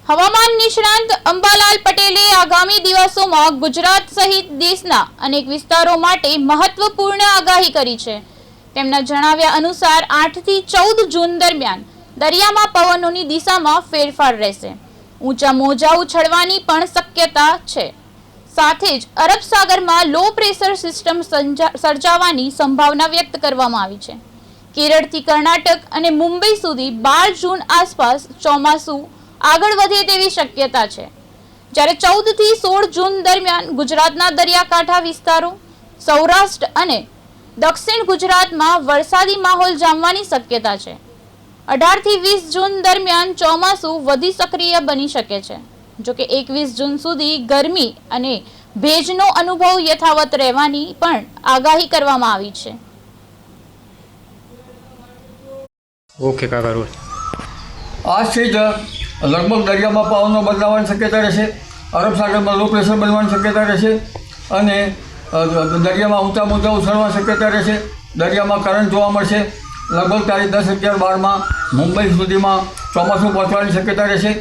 હવામાન નિષ્ણાંત અંબાલાલ પટેલે આગામી દિવસોમાં ગુજરાત સહિત દેશના અનેક વિસ્તારો માટે મહત્વપૂર્ણ આગાહી કરી છે। તેમના જણાવ્યા અનુસાર 8 થી 14 જૂન દરમિયાન દરિયામાં પવનોની દિશામાં ફેરફાર રહેશે। ઊંચા મોજા ઉછળવાની પણ શક્યતા છે। સાથે જ અરબ સાગરમાં લો પ્રેશર સિસ્ટમ સર્જાવાની સંભાવના વ્યક્ત કરવામાં આવી છે। કેરળથી કર્ણાટક અને મુંબઈ સુધી 12 જૂન આસપાસ ચોમાસું આગળ વધે તેવી શક્યતા છે। જ્યારે 14 થી 16 જૂન દરમિયાન ગુજરાતના દરિયાકાંઠા વિસ્તારો, સૌરાષ્ટ્ર અને દક્ષિણ ગુજરાતમાં વરસાદી માહોલ જામવાની શક્યતા છે। 18 થી 20 જૂન દરમિયાન ચોમાસું વધુ સક્રિય બની શકે છે। જોકે 21 જૂન સુધી ગરમી અને ભેજનો અનુભવ યથાવત રહેવાની પણ આગાહી કરવામાં આવી છે। ઓકે કાકા રોલ આજથી જ લગભગ દરિયામાં પવનનો બદલાવાની શક્યતા રહેશે। અરબ સાગરમાં લો પ્રેશર બનવાની શક્યતા રહેશે અને દરિયામાં ઊંચા મોજા ઉછળવાની શક્યતા રહેશે। દરિયામાં કરંટ જોવા મળશે। લગભગ તારીખ 10, 11, 12માં મુંબઈ સુધીમાં ચોમાસું પહોંચવાની શક્યતા રહેશે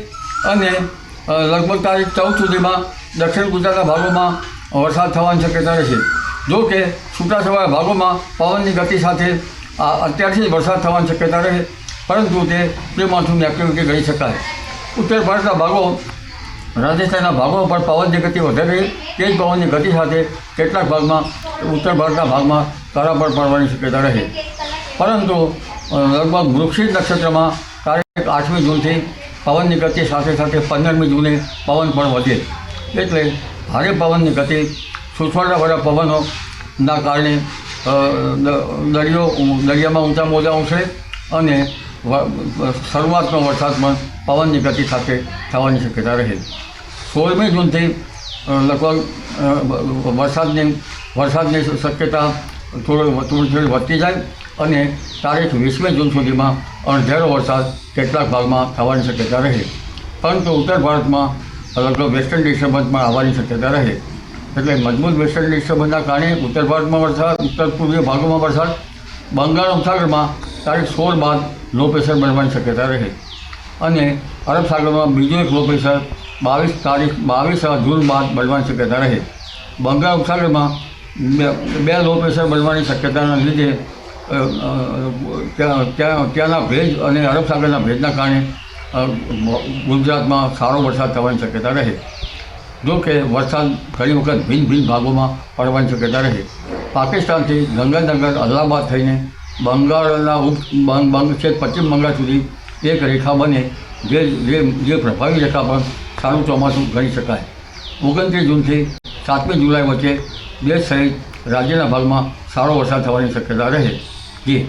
અને લગભગ તારીખ 14 સુધીમાં દક્ષિણ ગુજરાતના ભાગોમાં વરસાદ થવાની શક્યતા રહેશે। જો કે છૂટાછવાયા ભાગોમાં પવનની ગતિ સાથે અત્યારથી જ વરસાદ થવાની શક્યતા રહે, પરંતુ તે પ્રી મોન્સૂનની એક્ટિવિટી ગણી શકાય। ઉત્તર ભારતના ભાગો, રાજસ્થાનના ભાગોમાં પણ પવનની ગતિ વધારે રહે। તે જ પવનની ગતિ સાથે કેટલાક ભાગમાં ઉત્તર ભારતના ભાગમાં કરાપડ પડવાની શક્યતા રહે। પરંતુ લગભગ વૃશ્ચિક નક્ષત્રમાં તારીખ 8મી જૂનથી પવનની ગતિ સાથે સાથે 15મી જૂને પવન પણ વધે, એટલે ભારે પવનની ગતિ, સૂસવાટાવાળા પવનોના કારણે દરિયામાં ઊંચા મોજા ઉછળે અને શરૂઆતનો વરસાદ પણ પવનની ગતિ સાથે થવાની શક્યતા રહે। 16મી જૂનથી લગભગ વરસાદની શક્યતા થોડી વધતી જાય અને તારીખ 20મી જૂન સુધીમાં અણધારો વરસાદ કેટલાક ભાગમાં થવાની શક્યતા રહે, પરંતુ ઉત્તર ભારતમાં લગભગ વેસ્ટર્ન ડિસ્ટર્બન્સ પણ આવવાની શક્યતા રહે। એટલે મજબૂત વેસ્ટર્ન ડિસ્ટર્બન્સના કારણે ઉત્તર ભારતમાં વરસાદ, ઉત્તર પૂર્વીય ભાગોમાં વરસાદ, બંગાળ ઉપસાગરમાં તારીખ 16 બાદ લો પ્રેશર બનવાની શક્યતા રહે અને અરબ સાગરમાં બીજો એક લો પ્રેશર 22 જૂન બાદ બનવાની શક્યતા રહે। બંગાળ ઉપસાગરમાં બે લો પ્રેશર બનવાની શક્યતાના લીધે ત્યાંના ભેજ અને અરબ સાગરના ભેજના કારણે ગુજરાતમાં સારો વરસાદ થવાની શક્યતા રહે। જો કે વરસાદ ઘણી વખત ભિન્ન ભાગોમાં પડવાની શક્યતા રહે। પાકિસ્તાનથી ગંગાનગર, અલ્હાબાદ થઈને બંગાળના પશ્ચિમ બંગાળ સુધી એક રેખા બને, જે પ્રભાવી રેખા પર સારું ચોમાસું ગણી શકાય। 29 જૂનથી 7મી જુલાઈ વચ્ચે દેશ સહિત રાજ્યના ભાગમાં સારો વરસાદ થવાની શક્યતા રહે। જી।